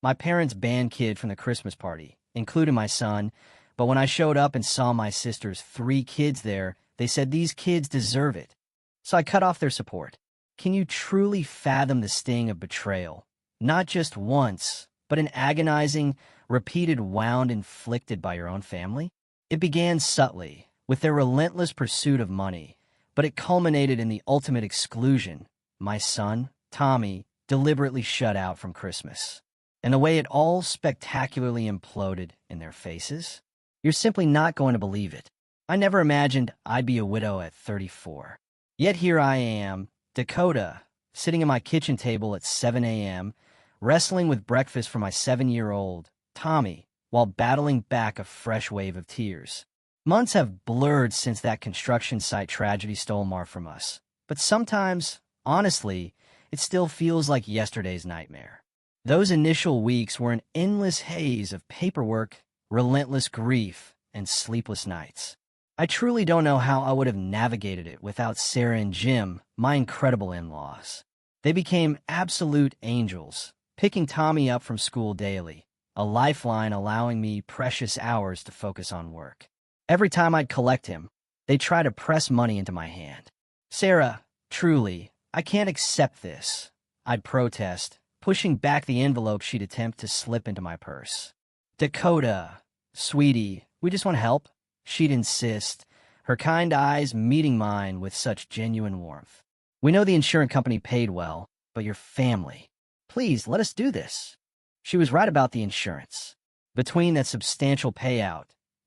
My parents banned kid from the Christmas party, including my son, but when I showed up and saw my sister's 3 kids there, they said these kids deserve it. So I cut off their support. Can you truly fathom the sting of betrayal? Not just once, but an agonizing, repeated wound inflicted by your own family? It began subtly, with their relentless pursuit of money, but it culminated in the ultimate exclusion. My son, Tommy, deliberately shut out from Christmas. And the way it all spectacularly imploded in their faces? You're simply not going to believe it. I never imagined I'd be a widow at 34. Yet here I am, Dakota, sitting at my kitchen table at 7 a.m., wrestling with breakfast for my 7-year-old, Tommy, while battling back a fresh wave of tears. Months have blurred since that construction site tragedy stole Mar from us, but sometimes, honestly, it still feels like yesterday's nightmare. Those initial weeks were an endless haze of paperwork, relentless grief, and sleepless nights. I truly don't know how I would have navigated it without Sarah and Jim, my incredible in-laws. They became absolute angels, picking Tommy up from school daily, a lifeline allowing me precious hours to focus on work. Every time I'd collect him, they'd try to press money into my hand. Sarah, truly, I can't accept this, I'd protest, pushing back the envelope she'd attempt to slip into my purse. Dakota, sweetie, we just want help, she'd insist, her kind eyes meeting mine with such genuine warmth. We know the insurance company paid well, but your family. Please, let us do this. She was right about the insurance. Between that substantial payout,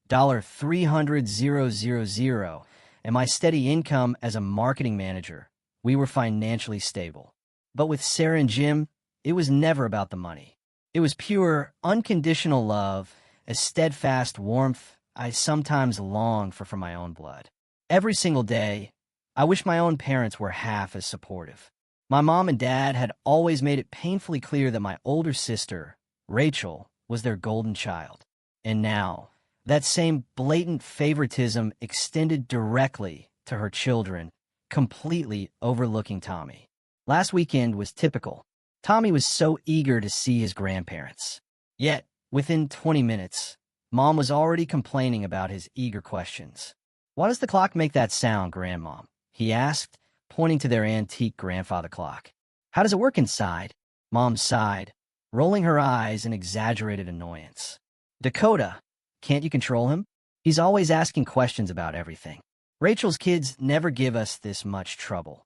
$300,000, and my steady income as a marketing manager, we were financially stable. But with Sarah and Jim, it was never about the money. It was pure, unconditional love, a steadfast warmth I sometimes long for my own blood. Every single day, I wish my own parents were half as supportive. My mom and dad had always made it painfully clear that my older sister, Rachel, was their golden child. And now, that same blatant favoritism extended directly to her children, completely overlooking Tommy. Last weekend was typical. Tommy was so eager to see his grandparents. Yet, within 20 minutes, Mom was already complaining about his eager questions. "Why does the clock make that sound, Grandmom?" he asked, pointing to their antique grandfather clock. "How does it work inside?" Mom sighed, rolling her eyes in exaggerated annoyance. "Dakota, can't you control him? He's always asking questions about everything. Rachel's kids never give us this much trouble."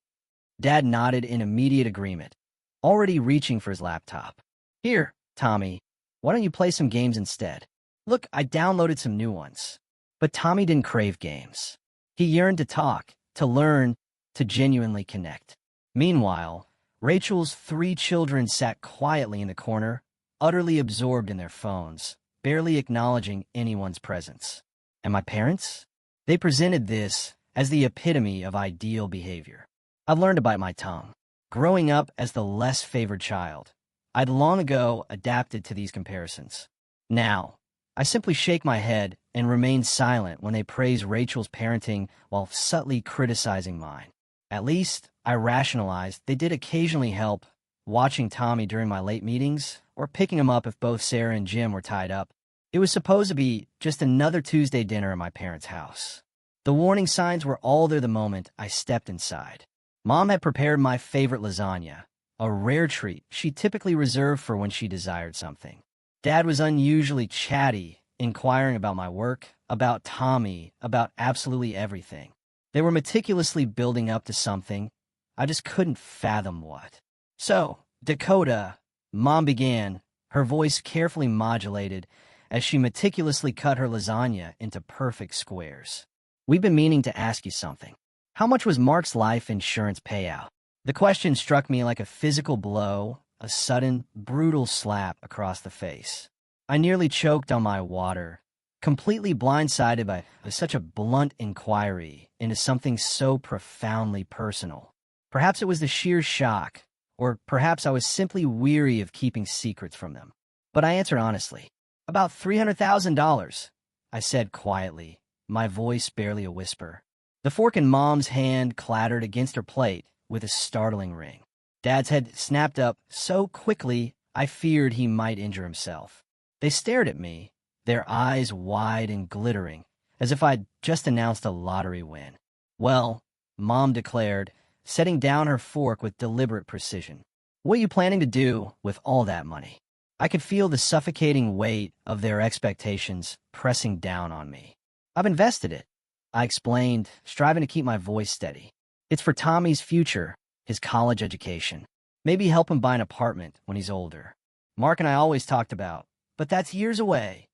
Dad nodded in immediate agreement, already reaching for his laptop. "Here, Tommy, why don't you play some games instead? Look, I downloaded some new ones." But Tommy didn't crave games. He yearned to talk, to learn, to genuinely connect. Meanwhile, Rachel's 3 children sat quietly in the corner, utterly absorbed in their phones, barely acknowledging anyone's presence. And my parents? They presented this as the epitome of ideal behavior. I've learned to bite my tongue. Growing up as the less favored child, I'd long ago adapted to these comparisons. Now, I simply shake my head and remain silent when they praise Rachel's parenting while subtly criticizing mine. At least, I rationalized they did occasionally help, watching Tommy during my late meetings or picking him up if both Sarah and Jim were tied up. It was supposed to be just another Tuesday dinner at my parents' house. The warning signs were all there the moment I stepped inside. Mom had prepared my favorite lasagna, a rare treat she typically reserved for when she desired something. Dad was unusually chatty, inquiring about my work, about Tommy, about absolutely everything. They were meticulously building up to something. I just couldn't fathom what. "So, Dakota," Mom began, her voice carefully modulated as she meticulously cut her lasagna into perfect squares. "We've been meaning to ask you something. How much was Mark's life insurance payout?" The question struck me like a physical blow, a sudden, brutal slap across the face. I nearly choked on my water, completely blindsided by such a blunt inquiry into something so profoundly personal. Perhaps it was the sheer shock, or perhaps I was simply weary of keeping secrets from them. But I answered honestly. "About $300,000, I said quietly, my voice barely a whisper. The fork in Mom's hand clattered against her plate with a startling ring. Dad's head snapped up so quickly I feared he might injure himself. They stared at me, their eyes wide and glittering, as if I'd just announced a lottery win. "Well," Mom declared, setting down her fork with deliberate precision, "what are you planning to do with all that money?" I could feel the suffocating weight of their expectations pressing down on me. "I've invested it," I explained, striving to keep my voice steady. "It's for Tommy's future, his college education. Maybe help him buy an apartment when he's older. Mark and I always talked about, but that's years away."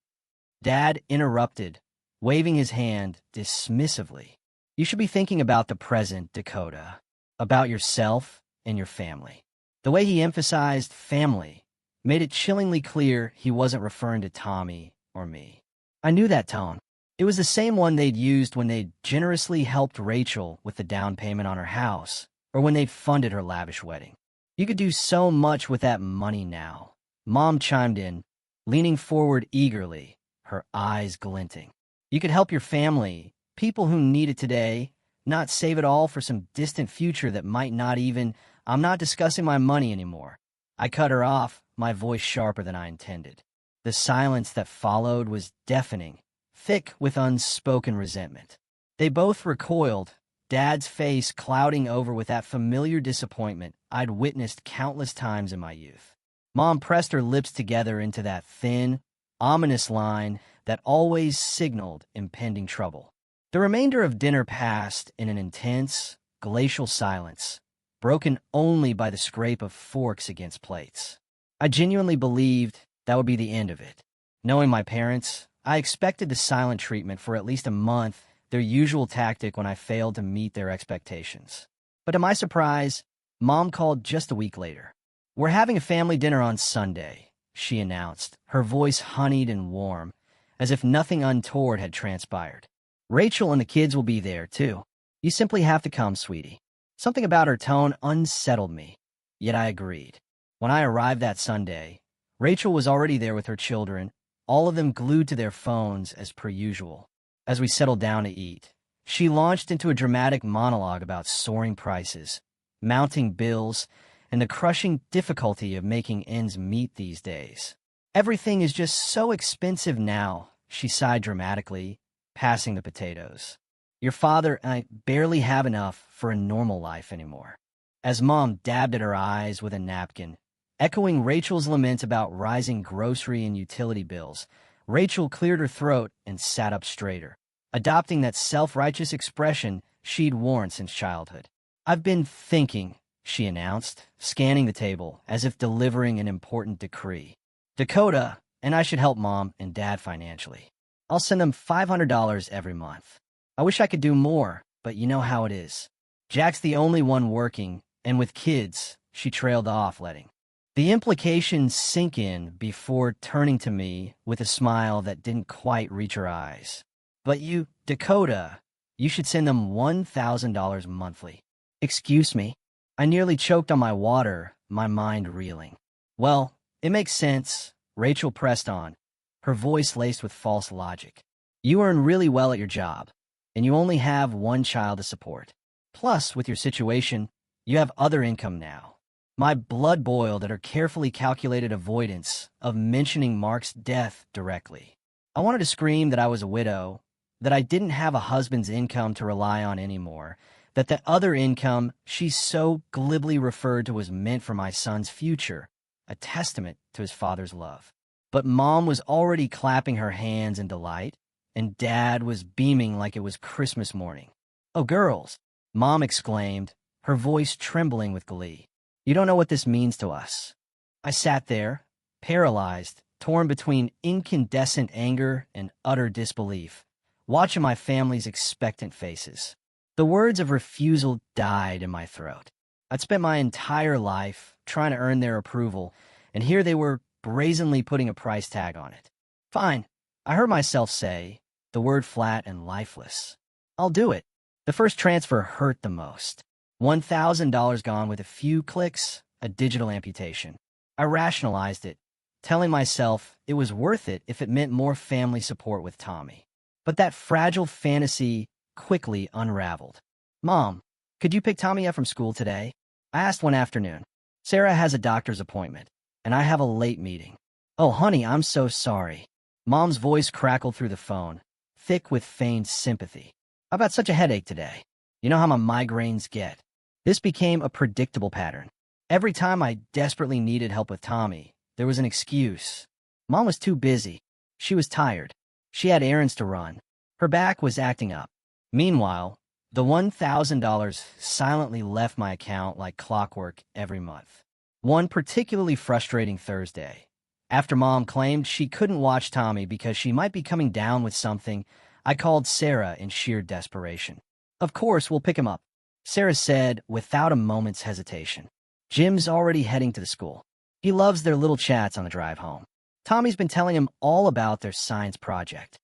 Dad interrupted, waving his hand dismissively. "You should be thinking about the present, Dakota. About yourself and your family." The way he emphasized family made it chillingly clear he wasn't referring to Tommy or me. I knew that tone. It was the same one they'd used when they'd generously helped Rachel with the down payment on her house, or when they'd funded her lavish wedding. "You could do so much with that money now," Mom chimed in, leaning forward eagerly, her eyes glinting. "You could help your family, people who need it today, not save it all for some distant future that might not even—" "I'm not discussing my money anymore." I cut her off, my voice sharper than I intended. The silence that followed was deafening, thick with unspoken resentment. They both recoiled, Dad's face clouding over with that familiar disappointment I'd witnessed countless times in my youth. Mom pressed her lips together into that thin, ominous line that always signaled impending trouble. The remainder of dinner passed in an intense, glacial silence, broken only by the scrape of forks against plates. I genuinely believed that would be the end of it. Knowing my parents, I expected the silent treatment for at least a month, their usual tactic when I failed to meet their expectations. But to my surprise, Mom called just a week later. "We're having a family dinner on Sunday," she announced, her voice honeyed and warm, as if nothing untoward had transpired. "Rachel and the kids will be there, too. You simply have to come, sweetie." Something about her tone unsettled me, yet I agreed. When I arrived that Sunday, Rachel was already there with her children, all of them glued to their phones as per usual. As we settled down to eat, she launched into a dramatic monologue about soaring prices, mounting bills, and the crushing difficulty of making ends meet these days. "Everything is just so expensive now," she sighed dramatically, passing the potatoes. "Your father and I barely have enough for a normal life anymore." As Mom dabbed at her eyes with a napkin, echoing Rachel's lament about rising grocery and utility bills, Rachel cleared her throat and sat up straighter, adopting that self-righteous expression she'd worn since childhood. "I've been thinking," she announced, scanning the table as if delivering an important decree. "Dakota and I should help Mom and Dad financially. I'll send them $500 every month. I wish I could do more, but you know how it is. Jack's the only one working, and with kids," she trailed off, letting the implications sink in before turning to me with a smile that didn't quite reach her eyes. "But you, Dakota, you should send them $1,000 monthly." "Excuse me." I nearly choked on my water, my mind reeling. "Well, it makes sense," Rachel pressed on, her voice laced with false logic. "You earn really well at your job, and you only have one child to support. Plus, with your situation, you have other income now." My blood boiled at her carefully calculated avoidance of mentioning Mark's death directly. I wanted to scream that I was a widow, that I didn't have a husband's income to rely on anymore, that the other income she so glibly referred to was meant for my son's future, a testament to his father's love. But Mom was already clapping her hands in delight, and Dad was beaming like it was Christmas morning. "Oh, girls," Mom exclaimed, her voice trembling with glee. "You don't know what this means to us." I sat there, paralyzed, torn between incandescent anger and utter disbelief, watching my family's expectant faces. The words of refusal died in my throat. I'd spent my entire life trying to earn their approval, and here they were brazenly putting a price tag on it. "Fine," I heard myself say, the word flat and lifeless. "I'll do it." The first transfer hurt the most. $1,000 gone with a few clicks, a digital amputation. I rationalized it, telling myself it was worth it if it meant more family support with Tommy. But that fragile fantasy quickly unraveled. "Mom, could you pick Tommy up from school today?" I asked one afternoon. "Sarah has a doctor's appointment. and I have a late meeting. Oh, honey, I'm so sorry. Mom's voice crackled through the phone, thick with feigned sympathy. I've got such a headache today. You know how my migraines get. This became a predictable pattern. Every time I desperately needed help with Tommy, there was an excuse. Mom was too busy. She was tired. She had errands to run. Her back was acting up. Meanwhile, the $1,000 silently left my account like clockwork every month. One particularly frustrating Thursday, after Mom claimed she couldn't watch Tommy because she might be coming down with something, I called Sarah in sheer desperation. Of course, we'll pick him up, Sarah said without a moment's hesitation. Jim's already heading to the school. He loves their little chats on the drive home. Tommy's been telling him all about their science project.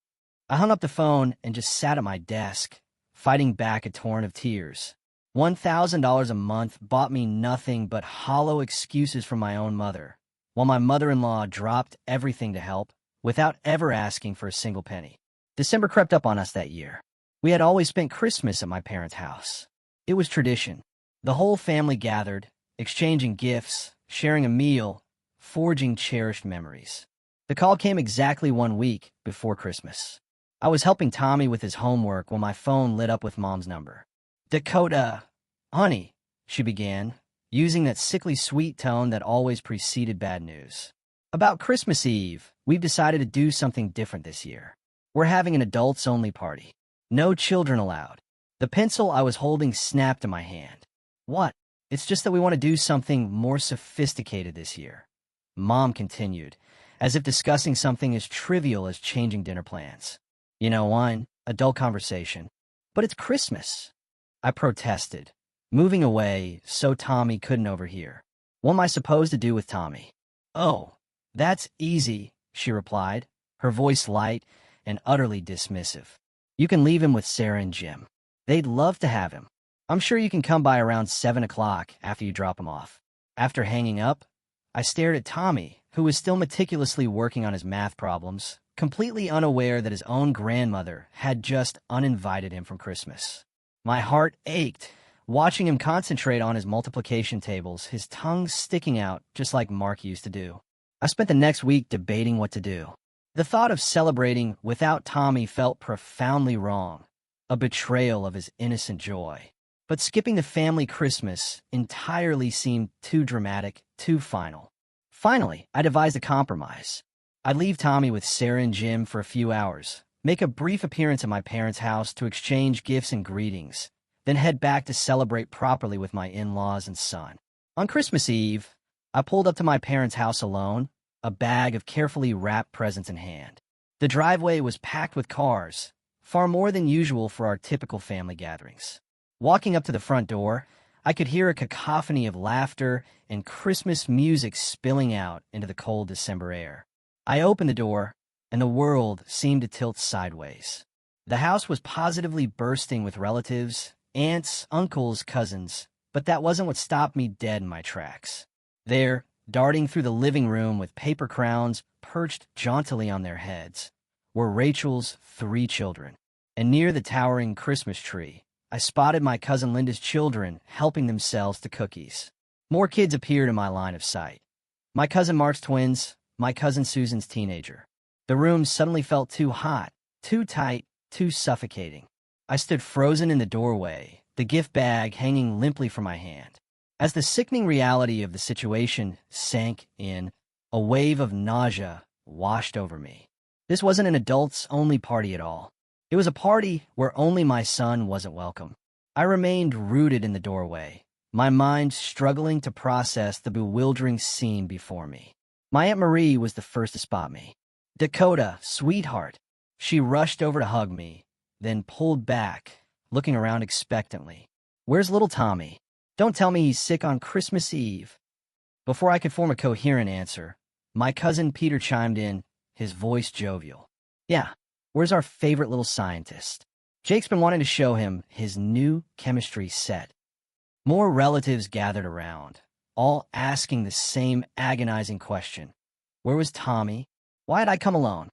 I hung up the phone and just sat at my desk, fighting back a torrent of tears. $1,000 a month bought me nothing but hollow excuses from my own mother, while my mother-in-law dropped everything to help without ever asking for a single penny. December crept up on us that year. We had always spent Christmas at my parents' house. It was tradition. The whole family gathered, exchanging gifts, sharing a meal, forging cherished memories. The call came exactly 1 week before Christmas. I was helping Tommy with his homework when my phone lit up with Mom's number. Dakota, honey, she began, using that sickly sweet tone that always preceded bad news. About Christmas Eve, we've decided to do something different this year. We're having an adults-only party. No children allowed. The pencil I was holding snapped in my hand. What? It's just that we want to do something more sophisticated this year. Mom continued, as if discussing something as trivial as changing dinner plans. You know, wine, adult conversation. But it's Christmas. I protested, moving away so Tommy couldn't overhear. What am I supposed to do with Tommy? Oh, that's easy, she replied, her voice light and utterly dismissive. You can leave him with Sarah and Jim. They'd love to have him. I'm sure you can come by around 7 o'clock after you drop him off. After hanging up, I stared at Tommy, who was still meticulously working on his math problems, completely unaware that his own grandmother had just uninvited him from Christmas. My heart ached, watching him concentrate on his multiplication tables, his tongue sticking out just like Mark used to do. I spent the next week debating what to do. The thought of celebrating without Tommy felt profoundly wrong, a betrayal of his innocent joy. But skipping the family Christmas entirely seemed too dramatic, too final. Finally, I devised a compromise. I'd leave Tommy with Sarah and Jim for a few hours, make a brief appearance at my parents' house to exchange gifts and greetings, then head back to celebrate properly with my in-laws and son. On Christmas Eve, I pulled up to my parents' house alone, a bag of carefully wrapped presents in hand. The driveway was packed with cars, far more than usual for our typical family gatherings. Walking up to the front door, I could hear a cacophony of laughter and Christmas music spilling out into the cold December air. I opened the door, and the world seemed to tilt sideways. The house was positively bursting with relatives, aunts, uncles, cousins, but that wasn't what stopped me dead in my tracks. There, darting through the living room with paper crowns perched jauntily on their heads, were Rachel's 3 children, and near the towering Christmas tree, I spotted my cousin Linda's children helping themselves to cookies. More kids appeared in my line of sight. My cousin Mark's twins, my cousin Susan's teenager. The room suddenly felt too hot, too tight, too suffocating. I stood frozen in the doorway, the gift bag hanging limply from my hand. As the sickening reality of the situation sank in, a wave of nausea washed over me. This wasn't an adults-only party at all. It was a party where only my son wasn't welcome. I remained rooted in the doorway, my mind struggling to process the bewildering scene before me. My Aunt Marie was the first to spot me. "Dakota, sweetheart." She rushed over to hug me, then pulled back, looking around expectantly. "Where's little Tommy? Don't tell me he's sick on Christmas Eve." Before I could form a coherent answer, my cousin Peter chimed in, his voice jovial. "Yeah, where's our favorite little scientist? Jake's been wanting to show him his new chemistry set." More relatives gathered around, all asking the same agonizing question. Where was Tommy? Why had I come alone?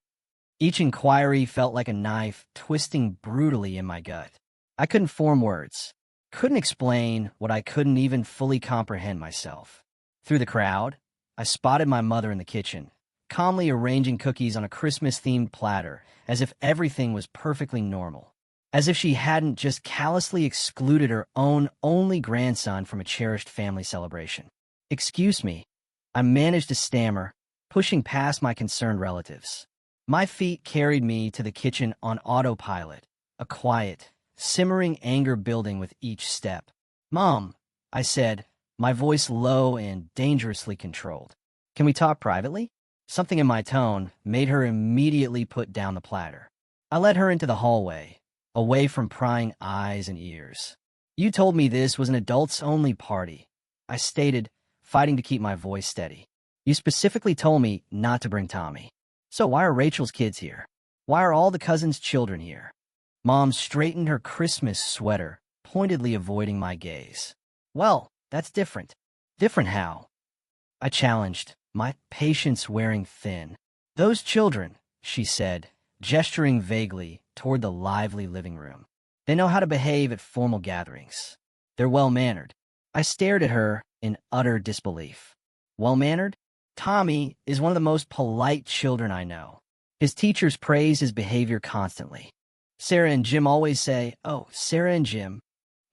Each inquiry felt like a knife twisting brutally in my gut. I couldn't form words, couldn't explain what I couldn't even fully comprehend myself. Through the crowd, I spotted my mother in the kitchen, calmly arranging cookies on a Christmas-themed platter, as if everything was perfectly normal. As if she hadn't just callously excluded her own only grandson from a cherished family celebration. "Excuse me," I managed to stammer, pushing past my concerned relatives. My feet carried me to the kitchen on autopilot, a quiet, simmering anger building with each step. "Mom," I said, my voice low and dangerously controlled. "Can we talk privately?" Something in my tone made her immediately put down the platter. I led her into the hallway, away from prying eyes and ears. "You told me this was an adults-only party," I stated, fighting to keep my voice steady. "You specifically told me not to bring Tommy. So why are Rachel's kids here? Why are all the cousins' children here?" Mom straightened her Christmas sweater, pointedly avoiding my gaze. "Well, that's different." "Different how?" I challenged, my patience wearing thin. "Those children," she said, gesturing vaguely toward the lively living room. "They know how to behave at formal gatherings. They're well-mannered." I stared at her in utter disbelief. "Well-mannered? Tommy is one of the most polite children I know. His teachers praise his behavior constantly. Sarah and Jim always say, 'Oh, Sarah and Jim.'"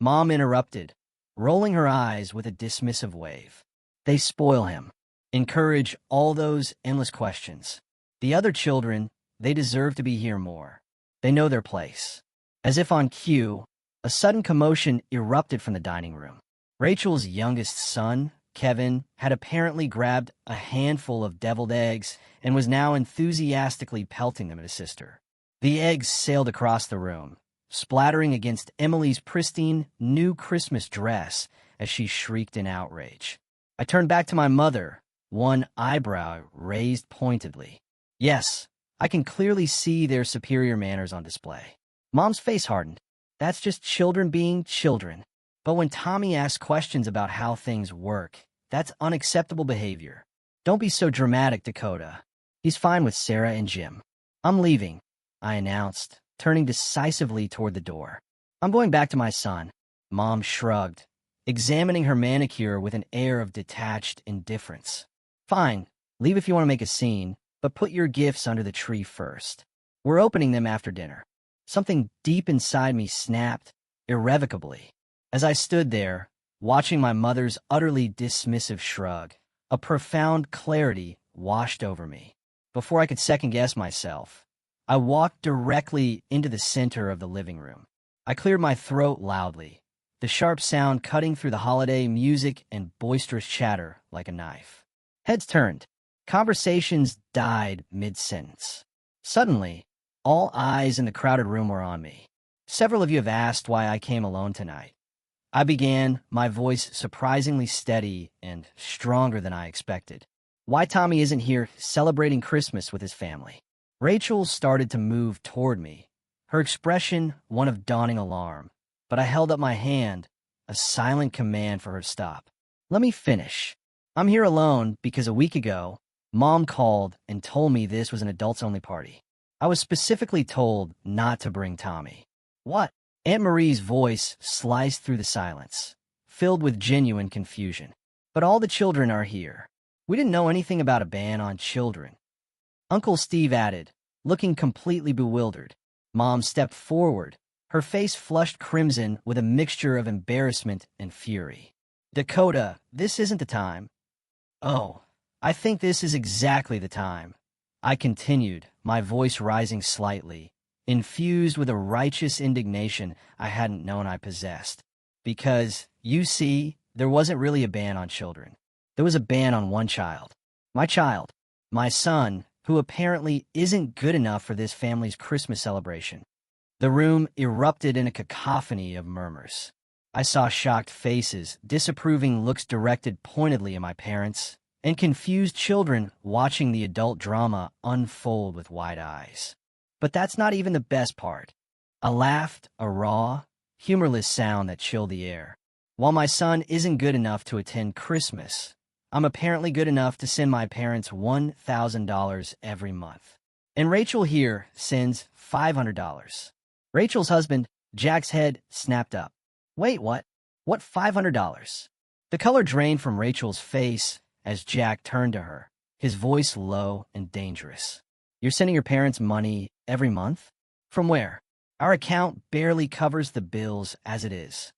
Mom interrupted, rolling her eyes with a dismissive wave. "They spoil him, encourage all those endless questions. The other children, they deserve to be here more. They know their place." As if on cue, a sudden commotion erupted from the dining room. Rachel's youngest son, Kevin, had apparently grabbed a handful of deviled eggs and was now enthusiastically pelting them at his sister. The eggs sailed across the room, splattering against Emily's pristine, new Christmas dress as she shrieked in outrage. I turned back to my mother, one eyebrow raised pointedly. Yes, I can clearly see their superior manners on display. Mom's face hardened. That's just children being children. But when Tommy asks questions about how things work, that's unacceptable behavior. "Don't be so dramatic, Dakota. He's fine with Sarah and Jim." "I'm leaving," I announced, turning decisively toward the door. "I'm going back to my son." Mom shrugged, examining her manicure with an air of detached indifference. "Fine, leave if you want to make a scene, but put your gifts under the tree first. We're opening them after dinner." Something deep inside me snapped, irrevocably. As I stood there, watching my mother's utterly dismissive shrug, a profound clarity washed over me. Before I could second-guess myself, I walked directly into the center of the living room. I cleared my throat loudly, the sharp sound cutting through the holiday music and boisterous chatter like a knife. Heads turned. Conversations died mid-sentence. Suddenly, all eyes in the crowded room were on me. "Several of you have asked why I came alone tonight." I began, my voice surprisingly steady and stronger than I expected. "Why Tommy isn't here celebrating Christmas with his family." Rachel started to move toward me, her expression one of dawning alarm, but I held up my hand, a silent command for her to stop. "Let me finish. I'm here alone because a week ago, Mom called and told me this was an adults-only party. I was specifically told not to bring Tommy." "What?" Aunt Marie's voice sliced through the silence, filled with genuine confusion. "But all the children are here. We didn't know anything about a ban on children." Uncle Steve added, looking completely bewildered. Mom stepped forward, her face flushed crimson with a mixture of embarrassment and fury. "Dakota, this isn't the time." "Oh, I think this is exactly the time," I continued, my voice rising slightly, infused with a righteous indignation I hadn't known I possessed. "Because, you see, there wasn't really a ban on children. There was a ban on one child. My son, who apparently isn't good enough for this family's Christmas celebration." The room erupted in a cacophony of murmurs. I saw shocked faces, disapproving looks directed pointedly at my parents, and confused children watching the adult drama unfold with wide eyes. But that's not even the best part. I laughed, a raw, humorless sound that chilled the air. "While my son isn't good enough to attend Christmas, I'm apparently good enough to send my parents $1,000 every month. And Rachel here sends $500. Rachel's husband, Jack's head snapped up. "Wait, what? What $500? The color drained from Rachel's face as Jack turned to her, his voice low and dangerous. "You're sending your parents money every month? From where? Our account barely covers the bills as it is."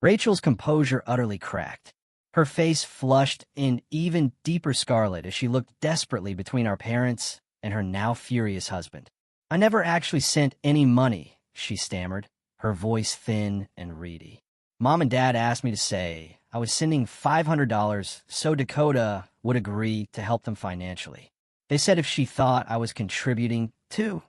Rachel's composure utterly cracked. Her face flushed in even deeper scarlet as she looked desperately between our parents and her now furious husband. "I never actually sent any money," she stammered, her voice thin and reedy. "Mom and Dad asked me to say I was sending $500 so Dakota would agree to help them financially. They said if she thought I was contributing too."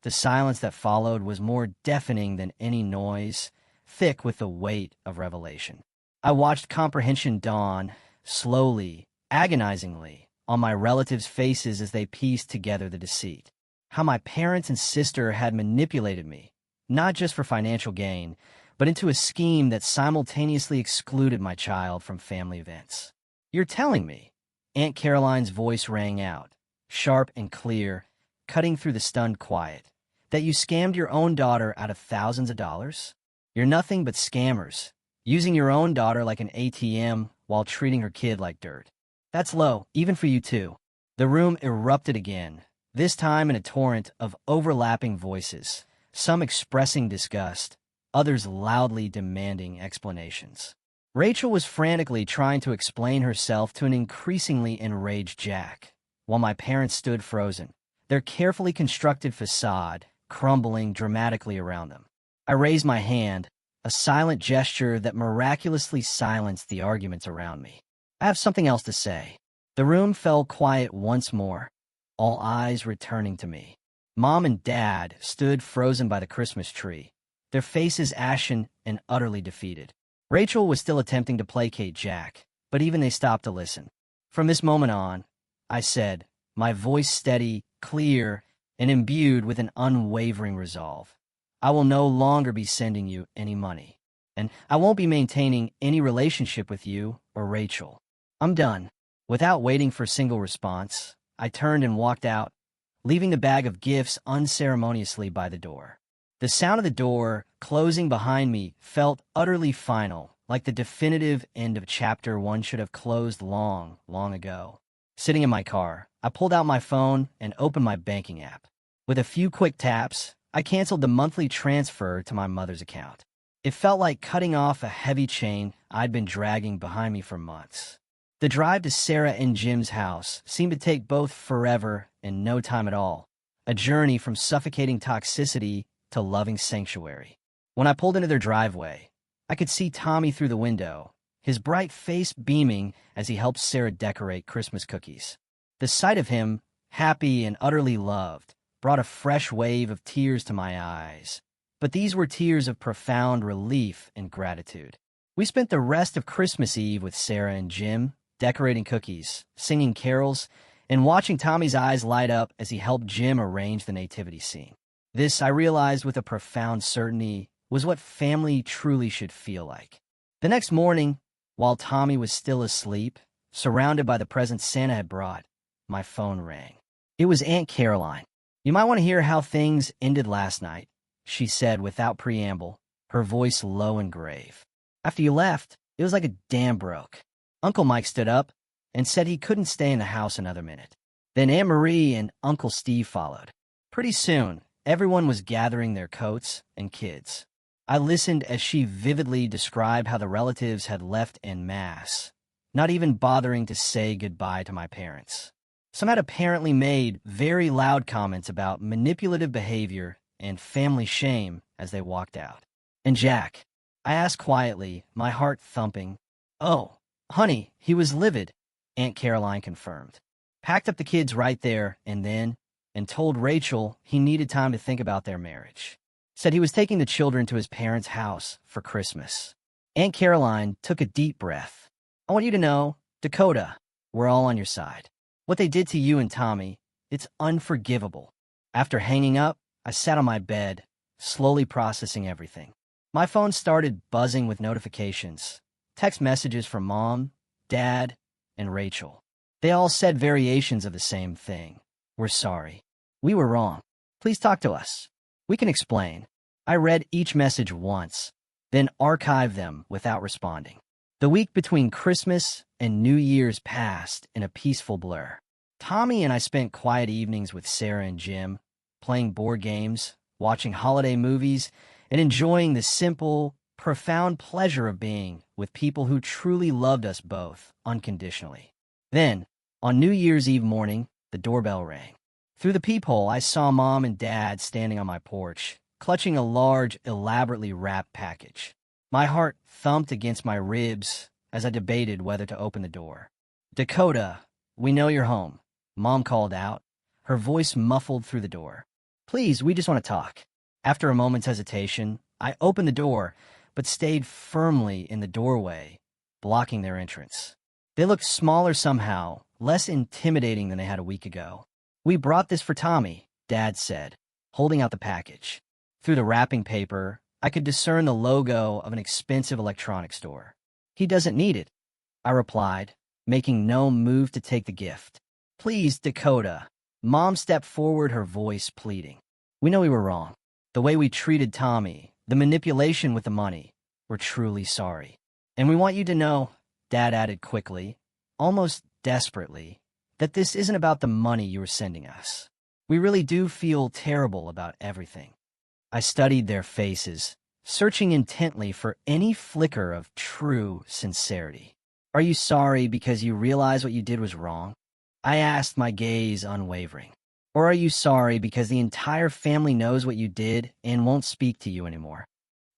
The silence that followed was more deafening than any noise, thick with the weight of revelation. I watched comprehension dawn, slowly, agonizingly, on my relatives' faces as they pieced together the deceit. How my parents and sister had manipulated me, not just for financial gain, but into a scheme that simultaneously excluded my child from family events. "You're telling me," Aunt Caroline's voice rang out, sharp and clear, cutting through the stunned quiet, "that you scammed your own daughter out of thousands of dollars? You're nothing but scammers, using your own daughter like an ATM while treating her kid like dirt. That's low, even for you too." The room erupted again, this time in a torrent of overlapping voices, some expressing disgust, others loudly demanding explanations. Rachel was frantically trying to explain herself to an increasingly enraged Jack, while my parents stood frozen, their carefully constructed facade crumbling dramatically around them. I raised my hand, a silent gesture that miraculously silenced the arguments around me. "I have something else to say." The room fell quiet once more, all eyes returning to me. Mom and Dad stood frozen by the Christmas tree, their faces ashen and utterly defeated. Rachel was still attempting to placate Jack, but even they stopped to listen. "From this moment on," I said, my voice steady, clear, and imbued with an unwavering resolve, "I will no longer be sending you any money, and I won't be maintaining any relationship with you or Rachel. I'm done." Without waiting for a single response, I turned and walked out, leaving the bag of gifts unceremoniously by the door. The sound of the door closing behind me felt utterly final, like the definitive end of chapter one should have closed long, long ago. Sitting in my car, I pulled out my phone and opened my banking app. With a few quick taps, I canceled the monthly transfer to my mother's account. It felt like cutting off a heavy chain I'd been dragging behind me for months. The drive to Sarah and Jim's house seemed to take both forever and no time at all, a journey from suffocating toxicity to loving sanctuary. When I pulled into their driveway, I could see Tommy through the window, his bright face beaming as he helped Sarah decorate Christmas cookies. The sight of him, happy and utterly loved, brought a fresh wave of tears to my eyes. But these were tears of profound relief and gratitude. We spent the rest of Christmas Eve with Sarah and Jim, decorating cookies, singing carols, and watching Tommy's eyes light up as he helped Jim arrange the nativity scene. This, I realized with a profound certainty, was what family truly should feel like. The next morning, while Tommy was still asleep, surrounded by the presents Santa had brought, my phone rang. It was Aunt Caroline. "You might want to hear how things ended last night," she said without preamble, her voice low and grave. "After you left, it was like a dam broke. Uncle Mike stood up and said he couldn't stay in the house another minute. Then Aunt Marie and Uncle Steve followed. Pretty soon, everyone was gathering their coats and kids. I listened as she vividly described how the relatives had left en masse, not even bothering to say goodbye to my parents. Some had apparently made very loud comments about manipulative behavior and family shame as they walked out. "And Jack?" I asked quietly, my heart thumping. "Oh, honey, he was livid," Aunt Caroline confirmed. "Packed up the kids right there and then, and told Rachel he needed time to think about their marriage. Said he was taking the children to his parents' house for Christmas." Aunt Caroline took a deep breath. "I want you to know, Dakota, we're all on your side. What they did to you and Tommy, it's unforgivable." After hanging up, I sat on my bed, slowly processing everything. My phone started buzzing with notifications, text messages from Mom, Dad, and Rachel. They all said variations of the same thing. "We're sorry. We were wrong. Please talk to us. We can explain." I read each message once, then archived them without responding. The week between Christmas and New Year's passed in a peaceful blur. Tommy and I spent quiet evenings with Sarah and Jim, playing board games, watching holiday movies, and enjoying the simple, profound pleasure of being with people who truly loved us both unconditionally. Then, on New Year's Eve morning, the doorbell rang. Through the peephole, I saw Mom and Dad standing on my porch, clutching a large, elaborately wrapped package. My heart thumped against my ribs as I debated whether to open the door. "Dakota, we know you're home," Mom called out, her voice muffled through the door. "Please, we just want to talk." After a moment's hesitation, I opened the door, but stayed firmly in the doorway, blocking their entrance. They looked smaller somehow, less intimidating than they had a week ago. "We brought this for Tommy," Dad said, holding out the package. Through the wrapping paper, I could discern the logo of an expensive electronics store. "He doesn't need it," I replied, making no move to take the gift. "Please, Dakota." Mom stepped forward, her voice pleading. "We know we were wrong. The way we treated Tommy, the manipulation with the money. We're truly sorry. And we want you to know," Dad added quickly, almost desperately, "that this isn't about the money you were sending us. We really do feel terrible about everything." I studied their faces, searching intently for any flicker of true sincerity. "Are you sorry because you realize what you did was wrong?" I asked, my gaze unwavering. "Or are you sorry because the entire family knows what you did and won't speak to you anymore?"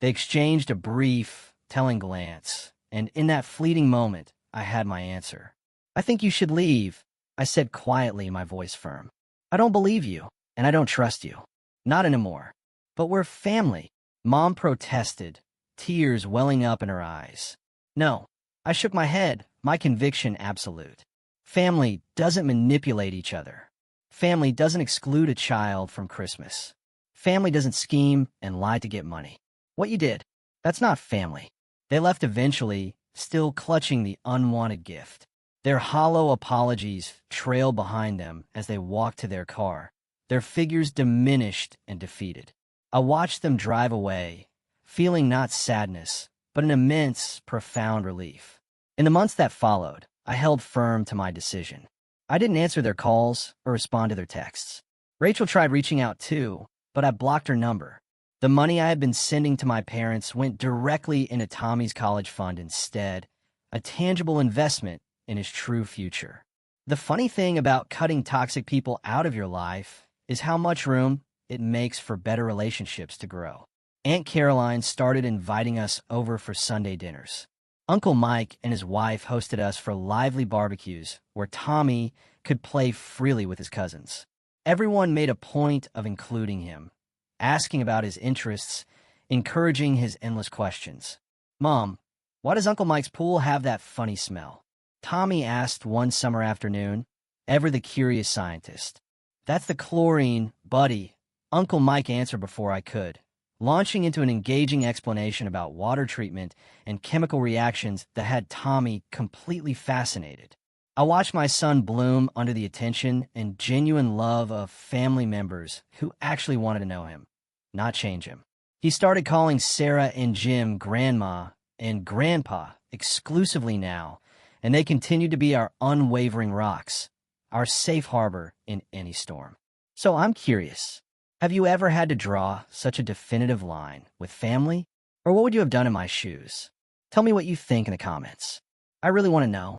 They exchanged a brief, telling glance, and in that fleeting moment, I had my answer. "I think you should leave," I said quietly, my voice firm. "I don't believe you, and I don't trust you. Not anymore. But we're family," Mom protested, tears welling up in her eyes. "No." I shook my head, my conviction absolute. Family doesn't manipulate each other. Family doesn't exclude a child from Christmas. Family doesn't scheme and lie to get money. What you did, that's not family. They left eventually, still clutching the unwanted gift. Their hollow apologies trailed behind them as they walked to their car, their figures diminished and defeated. I watched them drive away, feeling not sadness, but an immense, profound relief. In the months that followed, I held firm to my decision. I didn't answer their calls or respond to their texts. Rachel tried reaching out too, but I blocked her number. The money I had been sending to my parents went directly into Tommy's college fund instead, a tangible investment in his true future. The funny thing about cutting toxic people out of your life is how much room it makes for better relationships to grow. Aunt Caroline started inviting us over for Sunday dinners. Uncle Mike and his wife hosted us for lively barbecues where Tommy could play freely with his cousins. Everyone made a point of including him, asking about his interests, encouraging his endless questions. "Mom, why does Uncle Mike's pool have that funny smell?" Tommy asked one summer afternoon, ever the curious scientist. "That's the chlorine, buddy," Uncle Mike answered before I could, launching into an engaging explanation about water treatment and chemical reactions that had Tommy completely fascinated. I watched my son bloom under the attention and genuine love of family members who actually wanted to know him, not change him. He started calling Sarah and Jim Grandma and Grandpa exclusively now, and they continued to be our unwavering rocks, our safe harbor in any storm. So I'm curious, have you ever had to draw such a definitive line with family? Or what would you have done in my shoes? Tell me what you think in the comments. I really want to know.